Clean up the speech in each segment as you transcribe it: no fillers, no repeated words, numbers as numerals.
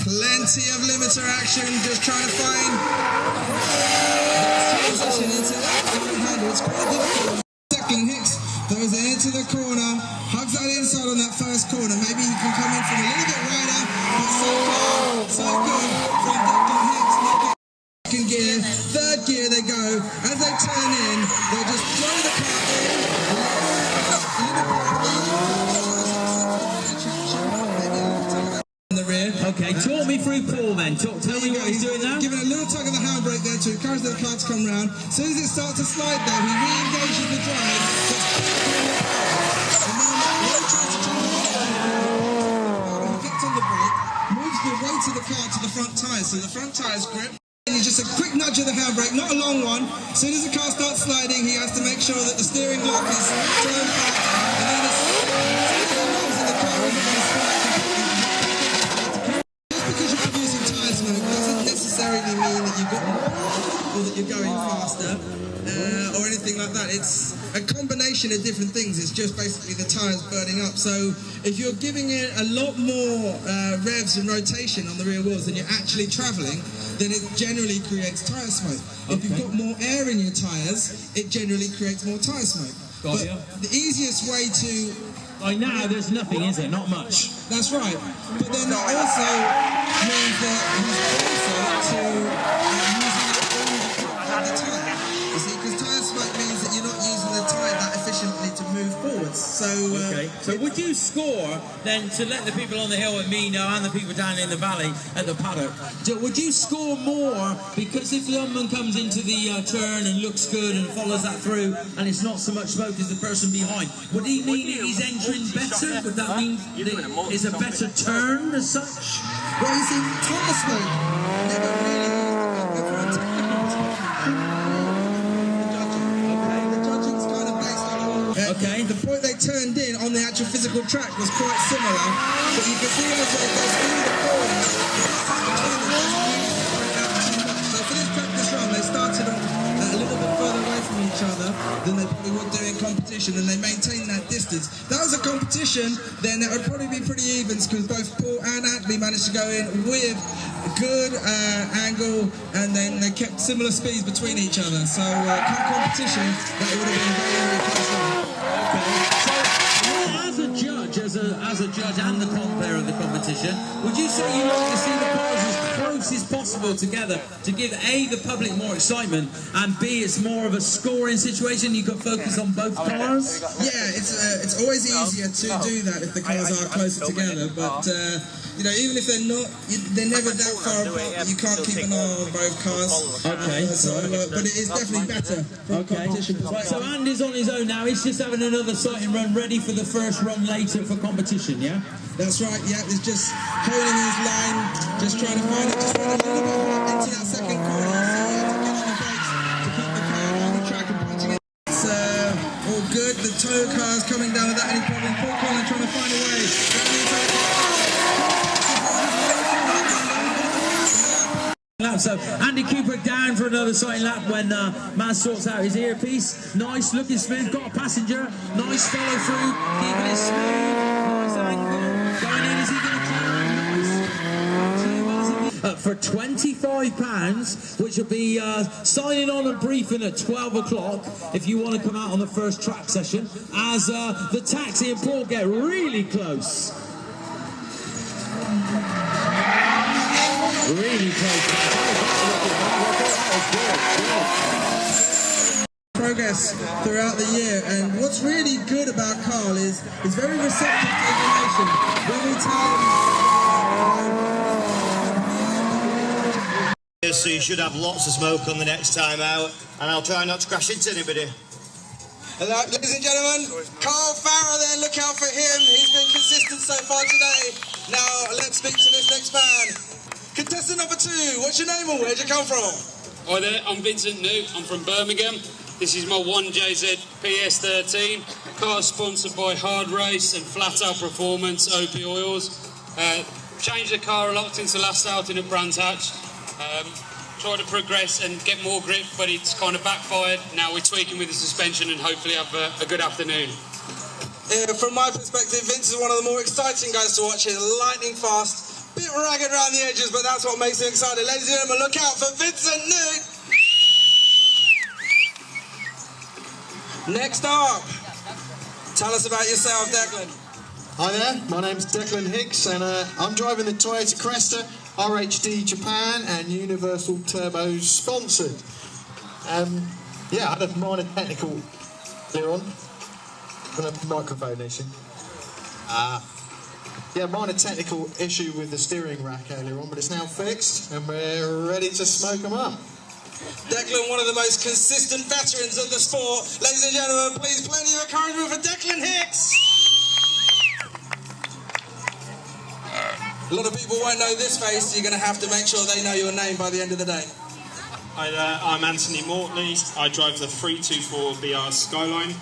Plenty of limiter action, just trying to find transition into that handle. It's quite difficult. Second hits throws it into the corner, hugs that inside on that first corner. Maybe he can come in from a little bit wider, but so far, so good from Declan Hicks. Second gear, third gear they go. As they turn in, they'll just throw the car in. Okay, talk me through Paul then. Tell me what he's doing now. Giving a little tug of the handbrake there to encourage the car to come round. As soon as it starts to slide though, he re-engages the drive. And then he gets on the brake, moves the weight of the car to the front tyre, so the front tyre's grip. And it's just a quick nudge of the handbrake, not a long one. As soon as the car starts sliding, he has to make sure that the steering lock is thrown back. And then as soon as he knows that the car isn't going to slide, doesn't necessarily mean that you've got or that you're going faster or anything like that. It's a combination of different things. It's just basically the tyres burning up. So if you're giving it a lot more revs and rotation on the rear wheels than you're actually travelling, then it generally creates tyre smoke. If you've got more air in your tyres, it generally creates more tyre smoke. But the easiest way to... Right now, there's nothing, is it? Not much. That's right. But then that also means that he's also using the tyre. You see, because tyre smoke means that you're not using the tyre that efficiently to move forwards. So, so would you score then, to let the people on the hill and me know, and the people down in the valley at the paddock, would you score more because if Lundman comes into the turn and looks good and follows that through, and it's not so much smoke as the person behind, would he mean that he's entering better? Would that mean that it's a better turn as such? Well, you see, tyre smoke never really the point they turned in on the actual physical track was quite similar, but you can see as they go through the corner, so for this practice run they started off a little bit further away from each other than they probably would do in competition, and they maintained that distance. If that was a competition, then it would probably be pretty even, because both Paul and Antley managed to go in with a good angle, and then they kept similar speeds between each other. So competition, that would have been very, very close. So, as a judge and the compere of the competition, would you say you like to see the cars as close as possible together to give A, the public more excitement, and B, it's more of a scoring situation, you can focus on both cars? Yeah, it's always easier to do that if the cars are closer together, but you know, even if they're not, they're never that far apart that you can't keep an eye on both cars. Okay. But it is definitely better from a competition perspective. So Andy's on his own now, he's just having another sighting run ready for the first run later for competition, yeah? That's right, yeah, he's just holding his line, just trying to find it, just running a little bit hard into that second corner, so to get on the brakes, to keep the car on the track and punching it. It's all good, the tow car's coming down without any problem. Paul Conlon trying to find a way. So Andy Cooper down for another sighting lap when Maz sorts out his earpiece. Nice, looking smooth, got a passenger. Nice follow through, keeping it smooth. Nice angle. Going in, is he going to turn? Nice. For £25, which will be signing on and briefing at 12 o'clock if you want to come out on the first track session, as the taxi and Paul get really close. Really close. Progress throughout the year, and what's really good about Carl is he's very receptive to information. When we tell him, so you should have lots of smoke on the next time out, and I'll try not to crash into anybody. Hello, ladies and gentlemen, Carl Farrow there, look out for him. He's been consistent so far today. Now let's speak to this next man. Contestant number 2, what's your name and where'd you come from? Hi there, I'm Vincent Newt, I'm from Birmingham. This is my 1JZ PS13, car sponsored by Hard Race and Flat Out Performance, OP Oils. Changed the car a lot since the last outing at Brands Hatch. Tried to progress and get more grip, but it's kind of backfired. Now we're tweaking with the suspension and hopefully have a good afternoon. from my perspective, Vince is one of the more exciting guys to watch. He's lightning fast, bit ragged around the edges, but that's what makes him exciting. Ladies and gentlemen, look out for Vincent Newt. Next up, tell us about yourself, Declan. Hi there, my name's Declan Hicks, and I'm driving the Toyota Cresta, RHD Japan and Universal Turbo sponsored. Yeah, I had a minor technical clear on. A microphone issue. Yeah, minor technical issue with the steering rack earlier on, but it's now fixed and we're ready to smoke them up. Declan, one of the most consistent veterans of the sport. Ladies and gentlemen, please plenty of encouragement for Declan Hicks. A lot of people won't know this face, so you're going to have to make sure they know your name by the end of the day. Hi there, I'm Anthony Mortley. I drive the 324 BR Skyline.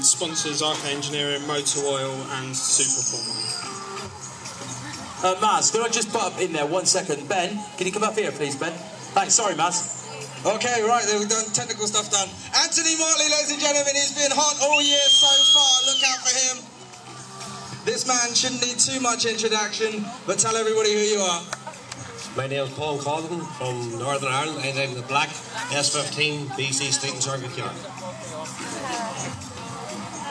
Sponsors Arc Engineering, Motor Oil and Superformer. Maz, could I just put up in there 1 second? Ben, can you come up here please, Ben? Thanks, sorry Maz. Okay, right, we've done technical stuff done. Anthony Mortley, ladies and gentlemen, he's been hot all year so far. Look out for him. This man shouldn't need too much introduction, but tell everybody who you are. My name is Paul Colvin from Northern Ireland. I drive the black S15 BC Street and Circuit Car.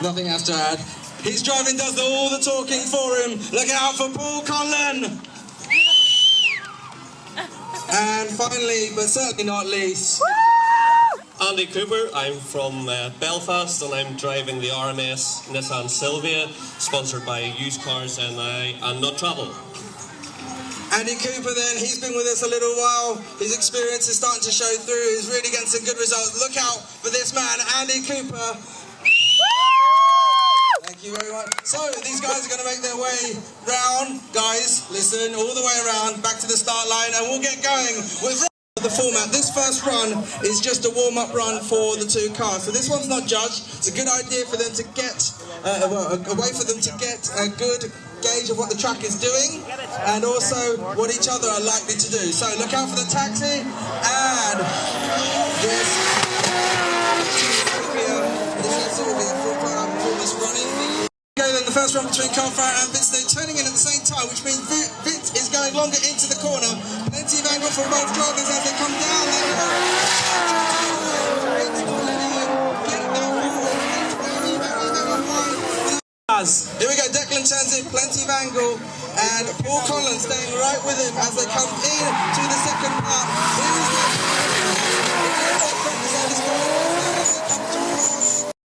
Nothing else to add. His driving does all the talking for him. Look out for Paul Conlon. And finally, but certainly not least, Andy Cooper. I'm from Belfast and I'm driving the RMS Nissan Silvia, sponsored by Used Cars and Not Travel. Andy Cooper then, he's been with us a little while. His experience is starting to show through. He's really getting some good results. Look out for this man, Andy Cooper. Thank you very much. So, these guys are going to make their way round. Guys, listen, all the way around, back to the start line, and we'll get going with the format. This first run is just a warm-up run for the two cars. So this one's not judged. It's a good idea for them to get, a way for them to get a good gauge of what the track is doing, and also what each other are likely to do. So look out for the taxi, and this will be a full product before this running. Okay, then the first run between Carfire and Vince, they're turning in at the same time, which means Vince is going longer into the corner. Plenty of angle for both drivers as they come down. Here we go, Declan turns in, plenty of angle, and Paul Collins staying right with him as they come in to the second part.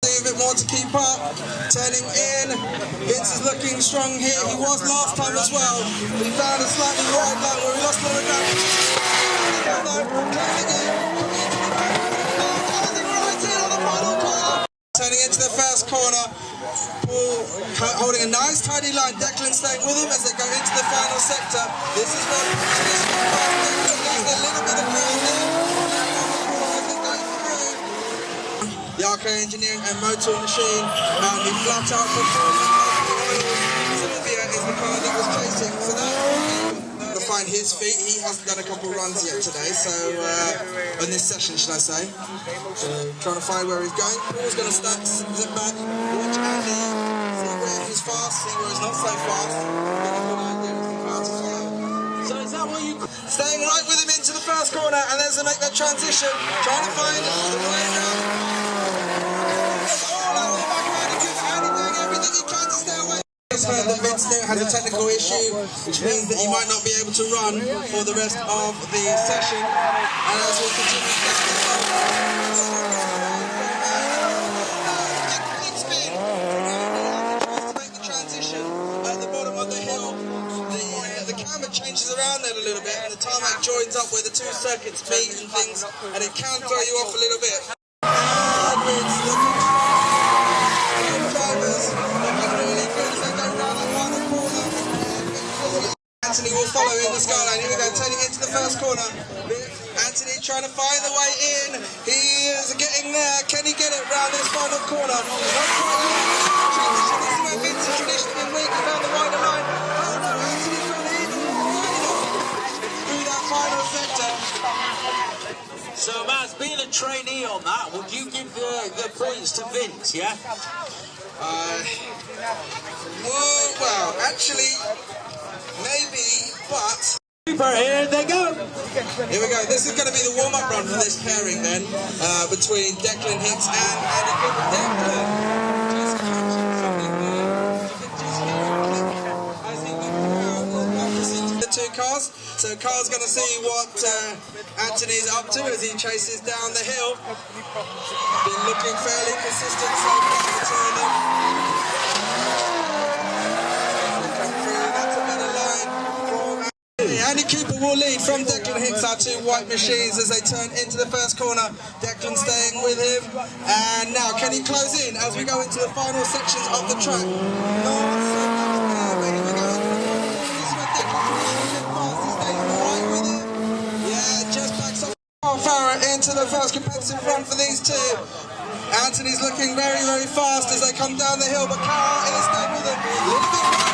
A bit more to keep up, turning in. Vince is looking strong here. He was last time as well. He found a slightly wide line where he lost a little ground. Turning into the first corner. Paul holding a nice tidy line. Declan staying with him as they go into the final sector. This is where a little bit of ground there. The Arc Engineering and Motor Machine, and the flat out performance. Silvia is the car that was chasing, so that to find his feet. He hasn't done a couple runs yet today, so in this session, should I say. Trying to find where he's going. Paul's going to zip back, watch Andy, see where he's fast, see where he's not so fast. Get a good idea of the cars as well. So is that what you... Staying right with him into the first corner, and then to make that transition, trying to find the way around. That Vince now has a technical issue, which means that he might not be able to run for the rest of the session. And as we continue to make the transition at the bottom of the hill, the camera changes around there a little bit, and the tarmac joins up where the two circuits meet and things, and it can throw you off a little bit. And Vince looking drivers looking really good as they go round the final corner. Anthony will follow in the skyline. Here we go, turning into the first corner. Anthony trying to find the way in. He is getting there. Can he get it round this final corner? Not quite yet. Transition. This is where Vince has traditionally been weak. He found the wider line. Oh no, Anthony got in through that final sector. So, Maz, being a trainee on that, would you give the points to Vince, yeah? Well, actually, maybe, but... Here they go. Here we go. This is going to be the warm-up run for this pairing then, between Declan Hicks and Andy Cooper. Declan just catching something there. As he looked around the two cars. So Carl's going to see what Anthony's up to as he chases down the hill. Been looking fairly consistent so far between them. That's a better line from Andy Cooper will lead from Declan Hicks, our two white machines, as they turn into the first corner. Declan staying with him. And now, can he close in as we go into the final sections of the track? Not so much there, but here we go. This one, Declan's pushing a bit fast. He stays right with him. Yeah, just backs up Farah into the first competitive run for these two. Anthony's looking very, very fast as they come down the hill, but Carl is staying with him. A little bit more.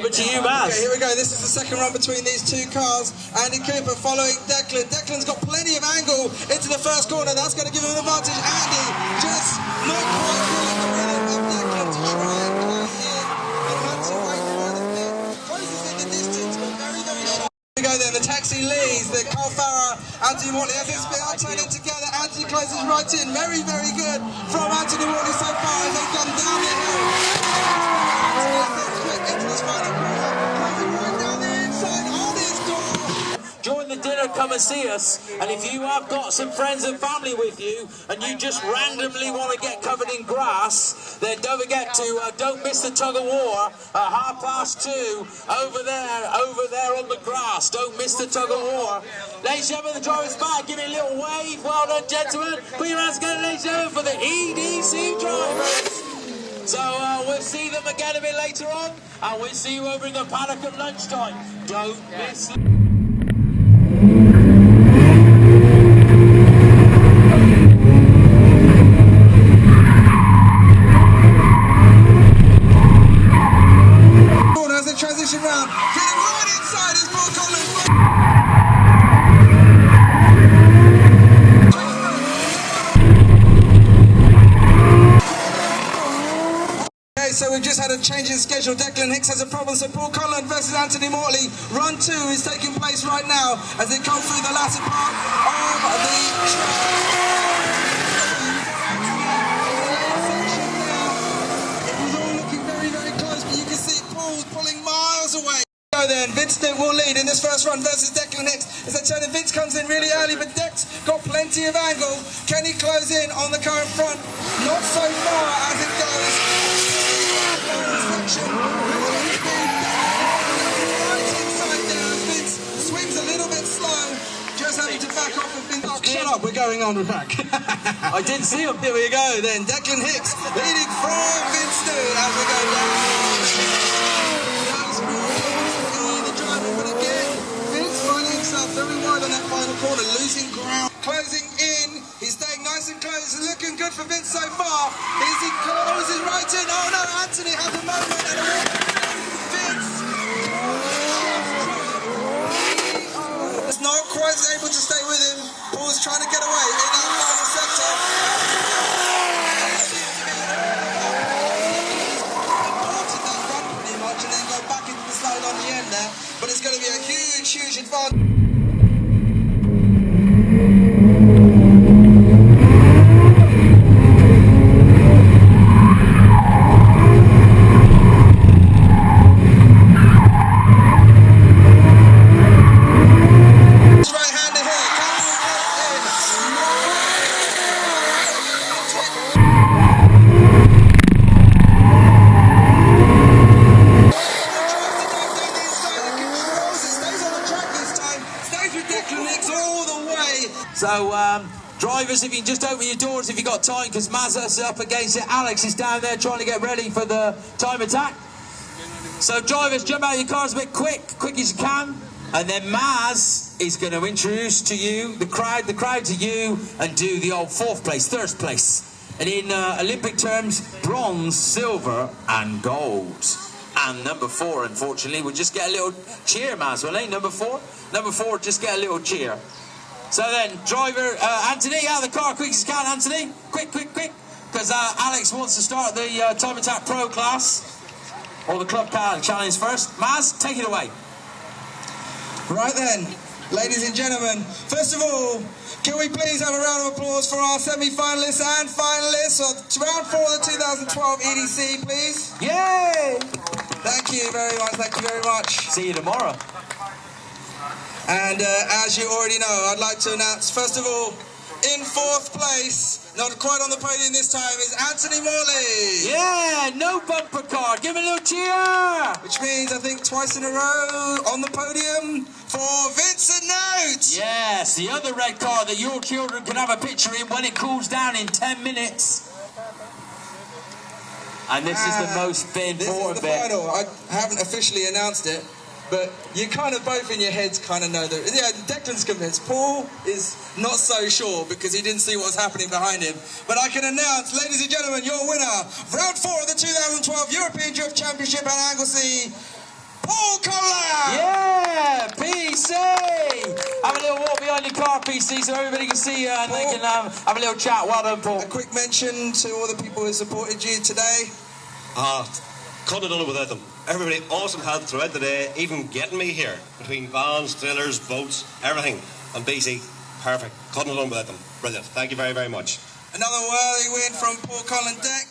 To you, Maz. Okay, here we go. This is the second run between these two cars. Andy Cooper following Declan. Declan's got plenty of angle into the first corner. That's going to give him an advantage. Andy just not quite feeling the rhythm of Declan to try and close in. And had to wait for the pit. Closes in the distance, but very, very sharp. Here we go then. The taxi leads. The Carl Farah, Anthony Mortley. As it's been turning together, Anthony closes right in. Very, very good from Anthony Mortley so far as they've gone down the hill. Into this final corner, closing right down the inside on his door. During the dinner, come and see us. And if you have got some friends and family with you, and you just randomly want to get covered in grass, then don't forget to don't miss the tug of war at 2:30 over there on the grass. Don't miss the tug of war. Ladies and gentlemen, the driver's back. Give me a little wave. Well done, gentlemen. Put your hands together, ladies and gentlemen, for the EDC drivers. So we'll see them again a bit later on, and we'll see you over in the paddock at lunchtime. Don't miss. As they transition round, getting right inside is Paul Collins. So we've just had a change in schedule. Declan Hicks has a problem, so Paul Collins versus Anthony Mortley. Run 2 is taking place right now as they come through the latter part of the track. It was all looking very, very close, but you can see Paul's pulling miles away. So then, Vince will lead in this first run versus Declan Hicks. As they turn in, Vince comes in really early, but Dex got plenty of angle. Can he close in on the car in front? Not so far as it goes. Section. Right inside there as Vince swings a little bit slow, just having to back off and think, oh, shut up, we're going on with back. I didn't see him. Here we go then. Declan Hicks leading from Vince as we go down. The driver, but again, Vince finding himself very wide on that final corner, losing ground. Closing in, he's staying nice and close, looking good for Vince so far. Is he closes right in? Oh no, Anthony has a moment and a Vince is not quite able to stay with him. Paul's trying to get away in that final sector. Imported that run pretty much and then go back into the slide on the end there. But it's going to be a huge, huge advantage. So, drivers, if you can just open your doors if you've got time, because Mazza's up against it. Alex is down there trying to get ready for the time attack. So, drivers, jump out of your cars a bit quick as you can. And then Maz is going to introduce to you, the crowd to you, and do the old fourth place, third place. And in Olympic terms, bronze, silver, and gold. And number 4, unfortunately, will just get a little cheer, Maz, will they? Number 4, just get a little cheer. So then, driver, Anthony, out of the car, quick as you can, Anthony. Quick, quick, quick. Because Alex wants to start the Time Attack Pro class. Or the Club Car Challenge first. Maz, take it away. Right then, ladies and gentlemen, first of all, can we please have a round of applause for our semi-finalists and finalists of round 4 of the 2012 EDC, please? Yay! Thank you very much, thank you very much. See you tomorrow. And as you already know, I'd like to announce, first of all, in 4th place, not quite on the podium this time, is Anthony Morley. Yeah, no bumper car. Give him a little cheer. Which means, I think, twice in a row on the podium for Vincent Note. Yes, the other red car that your children can have a picture in when it cools down in 10 minutes. And this is the most important bit. This is the final. I haven't officially announced it, but you kind of both in your heads kind of know that. Yeah, Declan's convinced. Paul is not so sure because he didn't see what was happening behind him. But I can announce, ladies and gentlemen, your winner, round 4 of the 2012 European Drift Championship at Anglesey, Paul Collard! Yeah, PC! Have a little walk behind the car, PC, so everybody can see you and they can have a little chat. Well done, Paul. A quick mention to all the people who supported you today. Couldn't have done it without them. Everybody awesome help throughout the day, even getting me here. Between vans, trailers, boats, everything. And BC, perfect. Couldn't have done it without them. Brilliant. Thank you very, very much. Another worthy win from Paul Collard Deck.